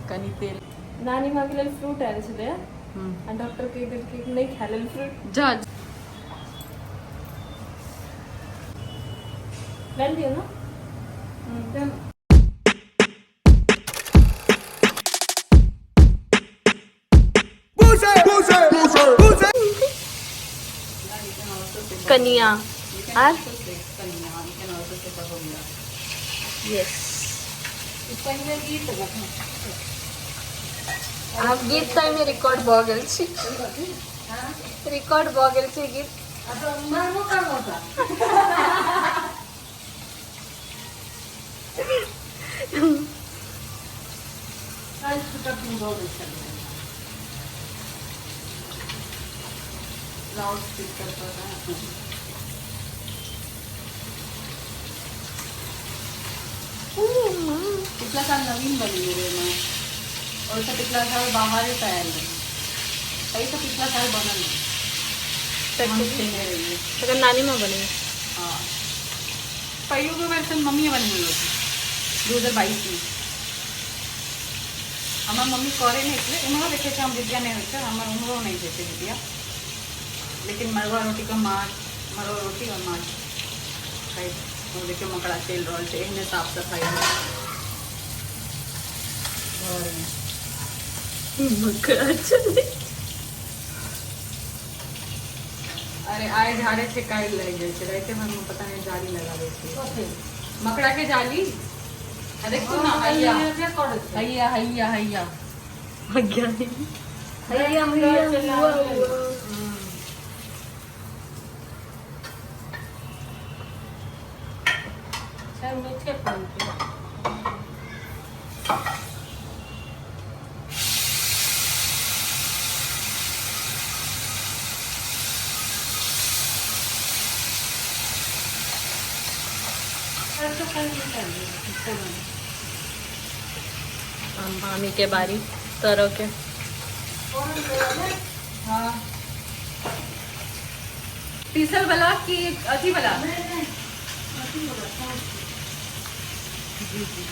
कनी तेल नानी माँ के लिए फ्रूट आयल छलै आ डॉक्टर कहि देलकै कि नहीं खाय लेल फ्रूट जा डाल दियो ना कनिया और यस आप गीत टाइम में रिकॉर्ड भ गेल छी रिकॉर्ड भ गेल छी गीत लाउड स्पीकर पर पिछला साल नवीन बनी मेरे में और तो पिछला साल बाहर ही तैयार है सही तो पिछला साल बनल अगर नानी माँ बनी हाँ पहलू के वर्षन मम्मी बनी हुई होती 2022 में हमार मम्मी करे नहीं इसलिए उम्र देखे हम विद्या नहीं होते हमारे उम्र नहीं देते विद्या लेकिन मरवा रोटी का मार मरवा रोटी और मार खाई और देखिए मकड़ा चल रहा है इन्हें साफ सफाई मकड़ा चले अरे आए झाड़े थे काई लग गए रहते हम पता नहीं जाली लगा देते मकड़ा के जाली अरे तू ना हैया हैया हैया हैया हैया हैया मीठे पान के मामी के बारी तरो के हाँ पीसल वाला कि अथी वाला जी जी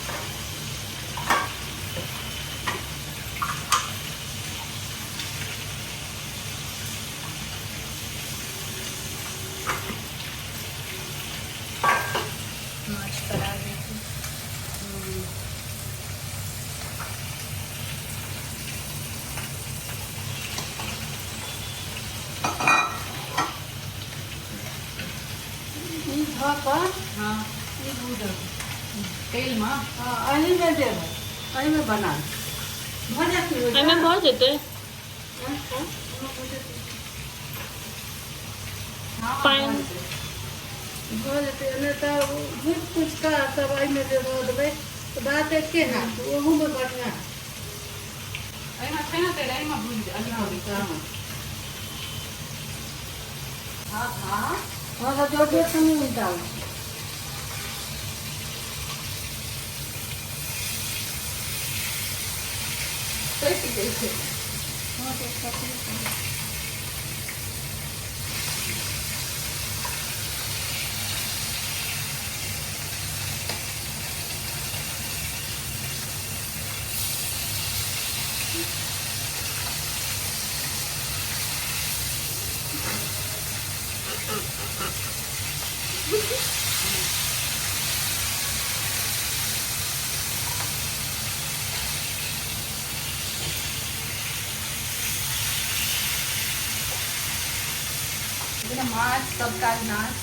माछ करा देती हाँ तेल माँ में बहुत देते पाइन बात एके हाथ ओहू में बढ़िया अरे मैं खाना तेल आई मैं भूल अली होगी हाँ हाँ हाँ तो जो भी नहीं मिलता कैसे कैसे माछ सब काल नाच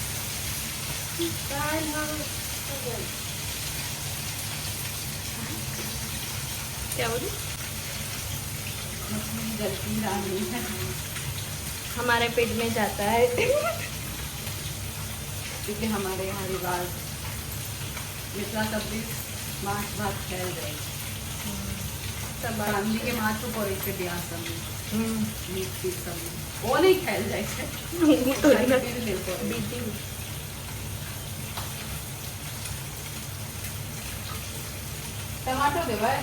क्या बोली मछली गलती रानी है हमारे पेट में जाता है क्योंकि हमारे यहाँ रिवाज मिथिला सब्जी माछ भात खायल जाए चांदी के माछ को पड़े से ब्याह सब मीट पीस सब वो नहीं खायल जाए टमाटर देवे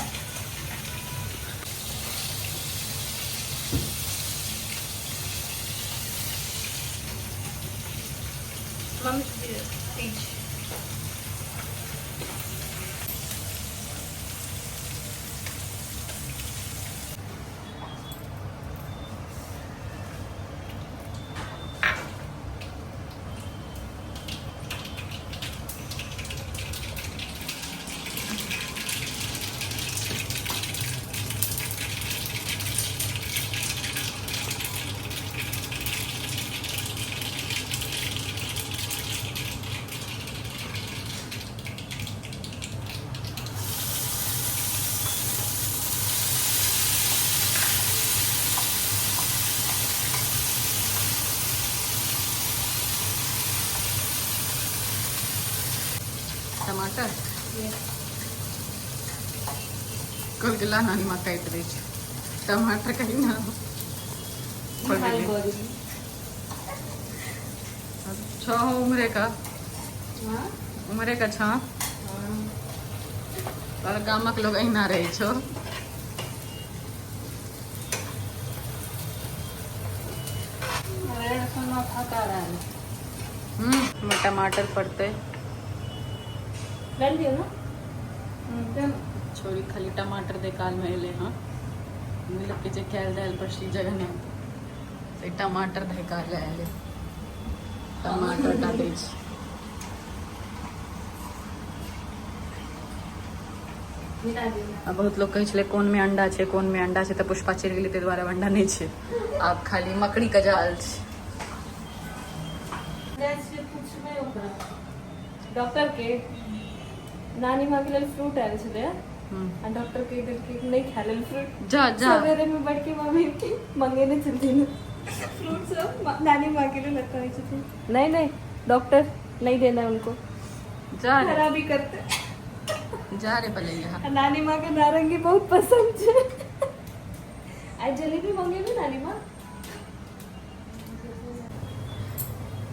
मम्मी तीज टमाटर कल गेला नानी माँ काट दै छै टमाटर कहीं ना छो उम्रे का छो और गामक लोग अहिना रहे छो टमाटर पड़ते छोरी खाली टमाटर दे काल में एले हाँ मिल के जे कैल दाल पर सी जगह नहीं से टमाटर दे काल एले टमाटर डाले छी अब बहुत लोग कहे छले कोन में अंडा छे कोन में अंडा छे त पुष्पा चल गेली ते द्वारा अंडा नहीं छे अब खाली मकड़ी का जाल छे डॉक्टर के नानी माँ के लिए फ्रूट आयल छले डॉक्टर के इधर के नहीं खा लेल फ्रूट जा जा सवेरे में बड़की मम्मी की मंगेने चलती ना फ्रूट सब नानी माँ के लिए लगता है नहीं नहीं डॉक्टर नहीं देना उनको जा रे खराबी करते जा रे भलैया नानी माँ के नारंगी बहुत पसंद है आज जलेबी मंगेली नानी माँ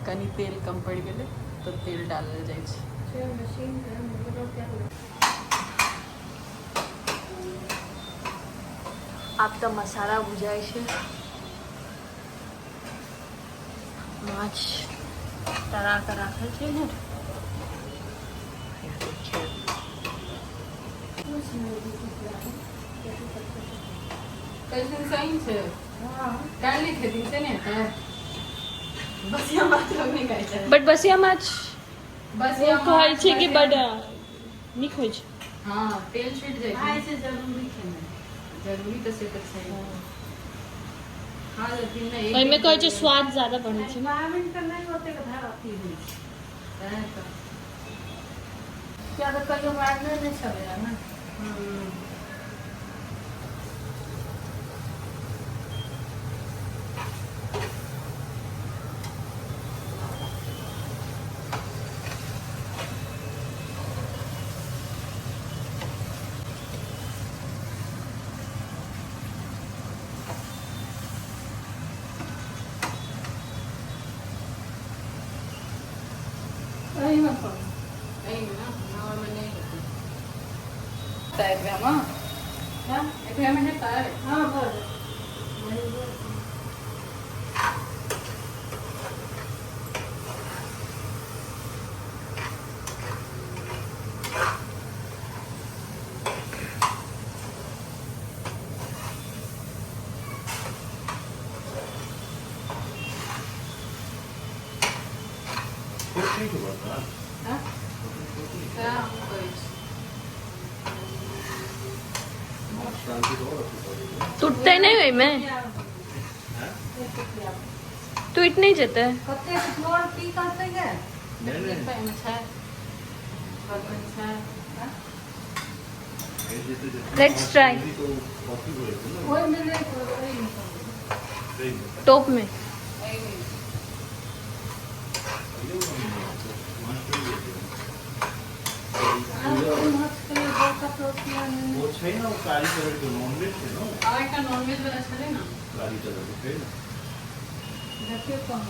कनी तेल कम पड़ गेले तो तेल डालल जाय छै आप तो मसाला भुजाय છે माछ तरा कर राखल છે ને कैसे सही छे हां काली खेती से ने त बसिया माछ लोग नहीं खाय छै बट बसिया माछ बसिया कहै छै कि बड नीक होइ छै हां तेल छूट जाय छै खाय से जरूरी छै जरूरी तो से तक सही हां लेकिन नहीं ओय में कहै छै स्वाद ज्यादा बढ़ै छै एनवायरमेंट का नहीं होते कथा रहती है क्या तो कल बाद में नहीं चलेगा ना नहीं मत पढ़ो नहीं ना और मैं नहीं करती टाइप में मां हां एक में है तार हाँ बोल हां क्या कोई टूटते नहीं हुई मैं टूट नहीं जाता है कते फ्लोर की करते हैं नहीं पे में है बर्तन है लेट्स ट्राई कोई मिले कोई टॉप में वो छै ना वो काली कलर के नॉनवेज है ना और का नॉनवेज वाला चले ना काली कलर के है ना देखिए कौन